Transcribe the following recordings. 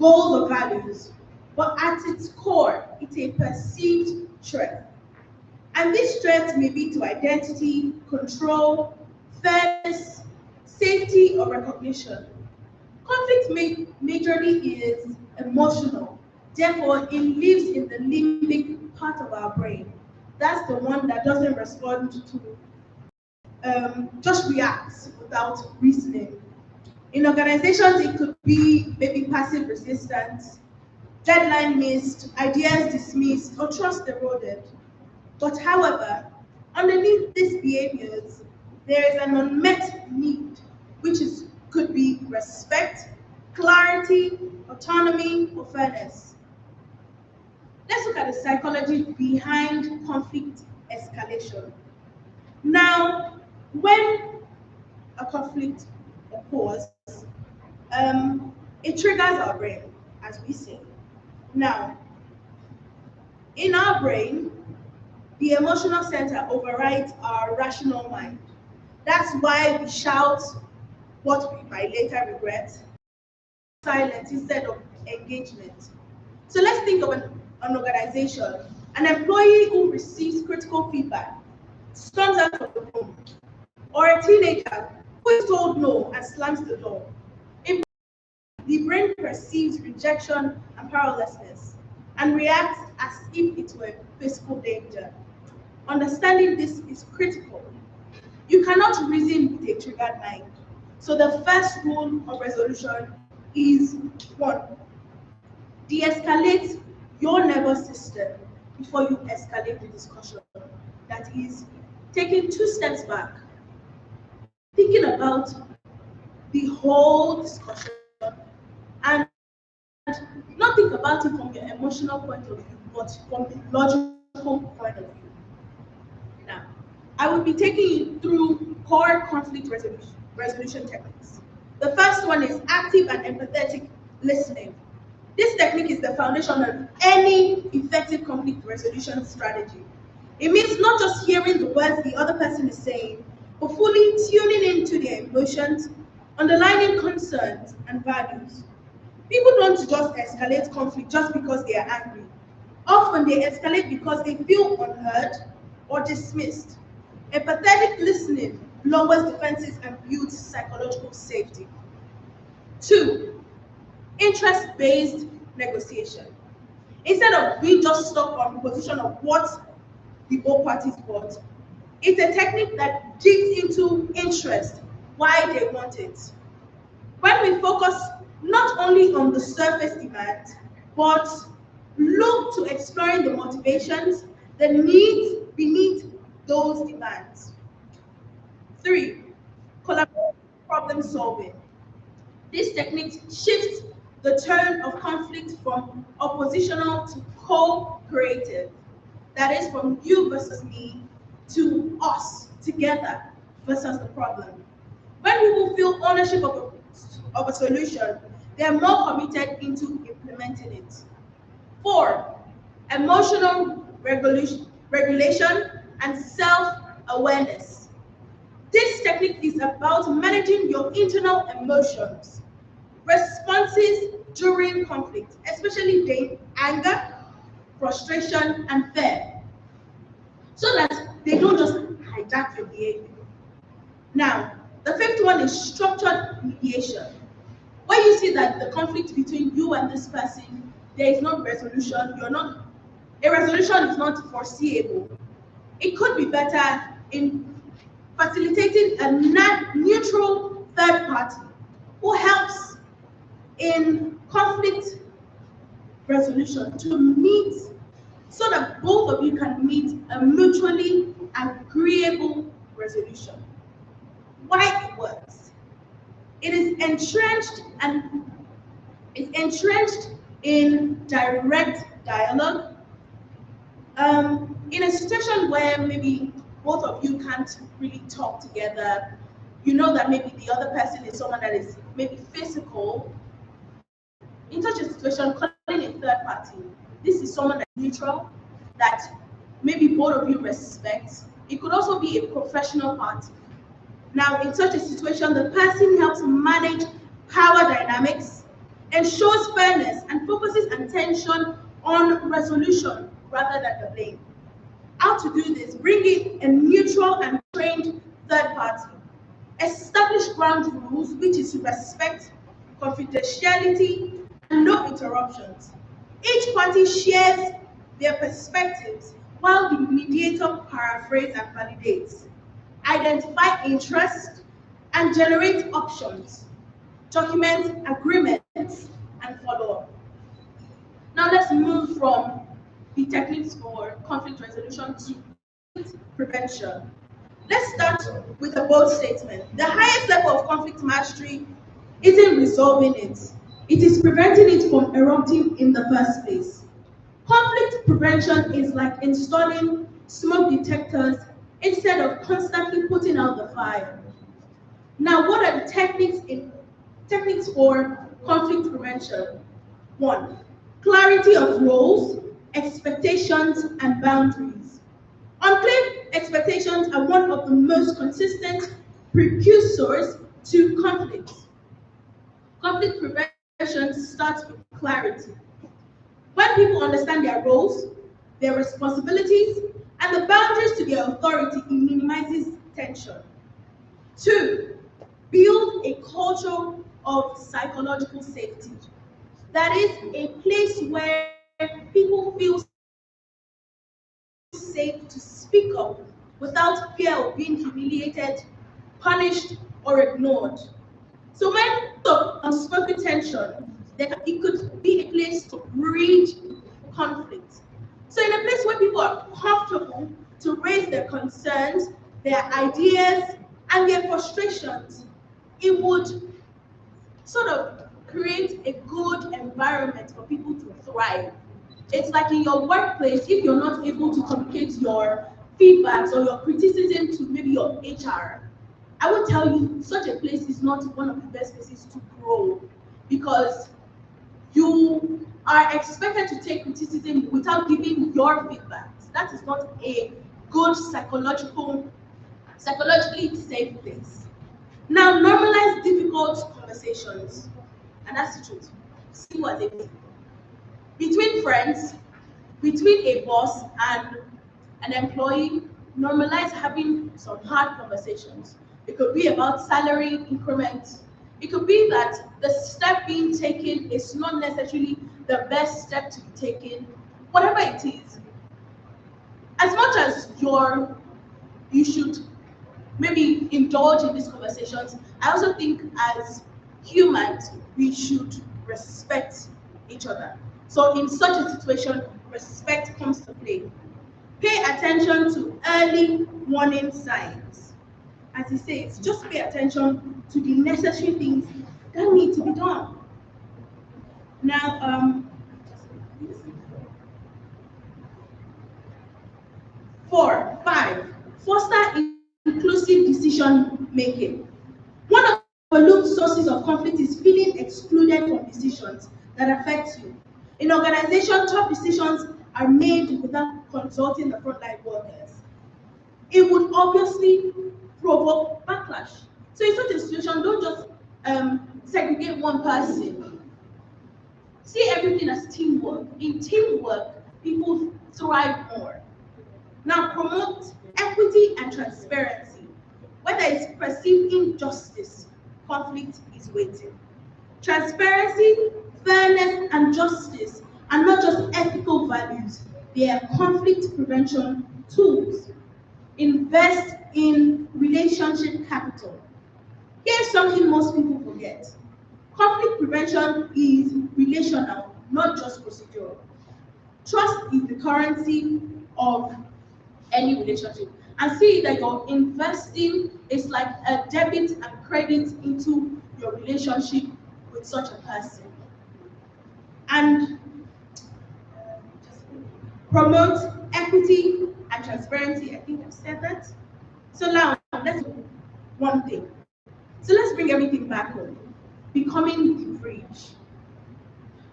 goals or values, but at its core, it's a perceived threat. And this threat may be to identity, control, fairness, safety, or recognition. Conflict majorly is emotional. Therefore, it lives in the limbic part of our brain. That's the one that doesn't respond to, just reacts without reasoning. In organizations, it could be maybe passive resistance, deadline missed, ideas dismissed, or trust eroded. But however, underneath these behaviors, there is an unmet need, which could be respect, clarity, autonomy, or fairness. Let's look at the psychology behind conflict escalation. Now, when a conflict occurs, it triggers our brain, as we say. Now, in our brain, the emotional center overrides our rational mind. That's why we shout what we might later regret, silence instead of engagement. So let's think of an organization, an employee who receives critical feedback, storms out of the room, or a teenager who is told no and slams the door. The brain perceives rejection and powerlessness and reacts as if it were physical danger. Understanding this is critical. You cannot reason with a triggered mind. So the first rule of resolution is 1. De-escalate your nervous system before you escalate the discussion. That is, taking 2 steps back, thinking about the whole discussion, and not think about it from your emotional point of view, but from the logical point of view. Now, I will be taking you through core conflict resolution techniques. The first one is active and empathetic listening. This technique is the foundation of any effective conflict resolution strategy. It means not just hearing the words the other person is saying, but fully tuning into their emotions, underlining concerns and values. People don't just escalate conflict just because they are angry. Often they escalate because they feel unheard or dismissed. Empathetic listening lowers defenses and builds psychological safety. 2. Interest-based negotiation. Instead of being just stuck on the position of what the both parties want, it's a technique that digs into interest, why they want it. When we focus not only on the surface demands, but look to exploring the motivations, the needs beneath those demands. 3. Collaborative problem solving. This technique shifts the tone of conflict from oppositional to co-creative. That is, from you versus me to us together versus the problem. When people feel ownership of a solution, they are more committed into implementing it. 4. Emotional regulation and self-awareness. This technique is about managing your internal emotions, responses during conflict, especially the anger, frustration, and fear, so that they don't just hijack your behavior. Now, the 5th one is structured mediation. When you see that the conflict between you and this person, there is no resolution, a resolution is not foreseeable. It could be better in facilitating a neutral third party who helps in conflict resolution to meet, so that both of you can meet a mutually agreeable resolution. Why it works? It is entrenched in direct dialogue. In a situation where maybe both of you can't really talk together, you know that maybe the other person is someone that is maybe physical. In such a situation, calling a third party, this is someone that's neutral, that maybe both of you respect. It could also be a professional party. Now, in such a situation, the person helps manage power dynamics, ensures fairness, and focuses attention on resolution rather than the blame. How to do this? Bring in a neutral and trained third party. Establish ground rules, which is respect, confidentiality, and no interruptions. Each party shares their perspectives while the mediator paraphrases and validates. Identify interest and generate options. Document agreements and follow up. Now let's move from the techniques for conflict resolution to conflict prevention. Let's start with a bold statement. The highest level of conflict mastery isn't resolving it. It is preventing it from erupting in the first place. Conflict prevention is like installing smoke detectors instead of constantly putting out the fire. Now, what are the techniques for conflict prevention? 1. Clarity of roles, expectations, and boundaries. Unclear expectations are one of the most consistent precursors to conflict. Conflict prevention starts with clarity. When people understand their roles, their responsibilities, and the boundaries to their authority, it minimizes tension. 2. Build a culture of psychological safety. That is a place where people feel safe to speak up without fear of being humiliated, punished, or ignored. So when of unspoken tension, it could be a place to bridge conflict. So in a place where people are comfortable to raise their concerns, their ideas, and their frustrations, it would sort of create a good environment for people to thrive. It's like in your workplace, if you're not able to communicate your feedbacks or your criticism to maybe your HR, I would tell you such a place is not one of the best places to grow, because you are expected to take criticism without giving your feedbacks. That is not a good psychologically safe place. Now, normalize difficult conversations, and that's the truth. See what they mean. Between friends, between a boss and an employee, normalize having some hard conversations. It could be about salary increment. It could be that the step being taken is not necessarily the best step to be taken. Whatever it is, as much as you should maybe indulge in these conversations, I also think as humans, we should respect each other. So in such a situation, respect comes to play. Pay attention to early warning signs. As he says, just pay attention to the necessary things that need to be done. Now, 5, foster inclusive decision making. One of the overlooked sources of conflict is feeling excluded from decisions that affect you. In organization, tough decisions are made without consulting the frontline workers. It would obviously provoke backlash. So in such a situation, don't just segregate one person. See everything as teamwork. In teamwork, people thrive more. Now, promote equity and transparency. Whether it's perceived injustice, conflict is waiting. Transparency, fairness, and justice are not just ethical values, they are conflict prevention tools. Invest in relationship capital. Here's something most people forget. Conflict prevention is relational, not just procedural. Trust is the currency of any relationship. And see that you're investing is like a debit and credit into your relationship with such a person. And promote equity and transparency. I think I've said that. So now let's do one thing. So let's bring everything back home. Becoming the bridge.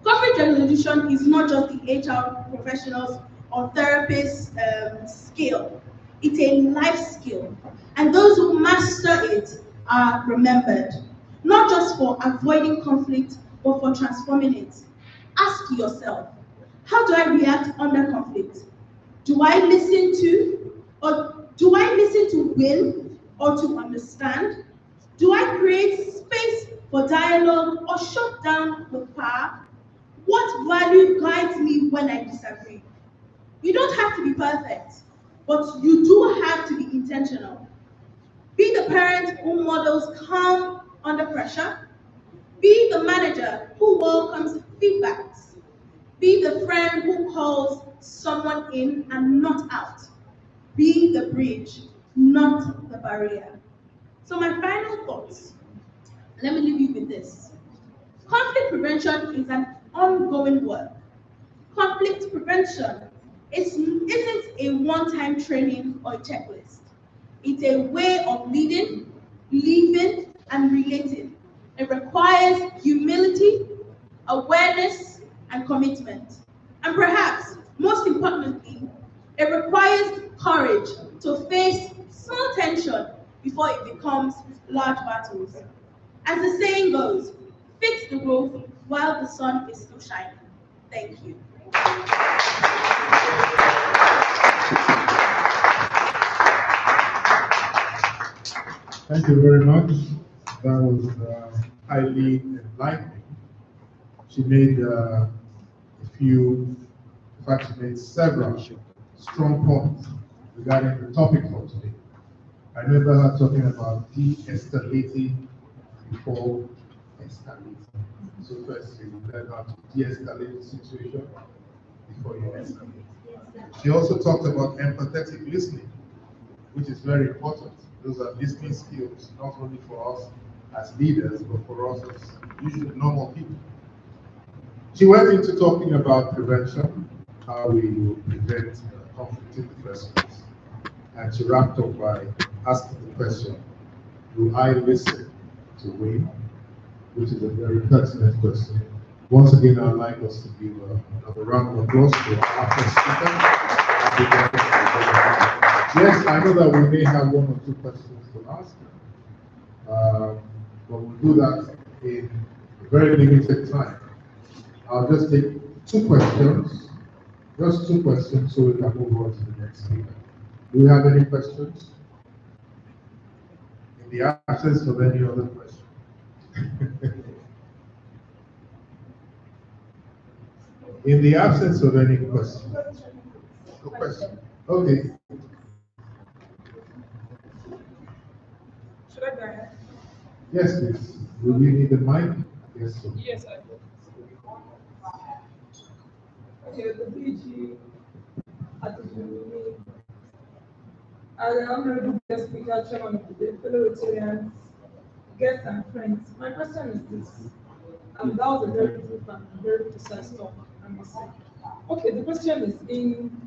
Conflict resolution is not just the HR professionals or therapists' skill. It's a life skill. And those who master it are remembered, not just for avoiding conflict, but for transforming it. Ask yourself, how do I react under conflict? Do I listen to win or to understand? Do I create space for dialogue or shut down with power? What value guides me when I disagree? You don't have to be perfect, but you do have to be intentional. Be the parent who models calm under pressure. Be the manager who welcomes feedbacks. Be the friend who calls someone in and not out. Be the bridge, not the barrier. So my final thoughts, let me leave you with this. Conflict prevention is an ongoing work. Conflict prevention isn't a one-time training or checklist. It's a way of leading, living, and relating. It requires humility, awareness, and commitment. And perhaps, most importantly, it requires courage to face small tension before it becomes large battles. As the saying goes, fix the roof while the sun is still shining. Thank you. Thank you very much. That was highly enlightening. She made a few, in fact, she made several strong points regarding the topic for today. I remember her talking about de-escalating before escalating. So first you learn how to de-escalate the situation before you escalate. She also talked about empathetic listening, which is very important. Those are listening skills, not only for us as leaders, but for us as usually normal people. She went into talking about prevention, how we will prevent conflict in the first place. And she wrapped up by asking the question, do I listen to win? Which is a very pertinent question. Once again, I'd like us to give another round of applause to our first speaker. Yes, I know that we may have one or two questions to ask, but we'll do that in a very limited time. I'll just take two questions, just two questions, so we can move on to the next speaker. Do we have any questions? In the absence of any other question. In the absence of any question. No question. Okay. Should I go ahead? Yes, please. Will you need the mic? Yes, sir. Yes, I do. Okay, the PG at the honorable guest speaker, chairman of the day, fellow Rotarians, guests and friends. My question is this. That was a very brief and very precise talk, I must say. Okay, the question is, in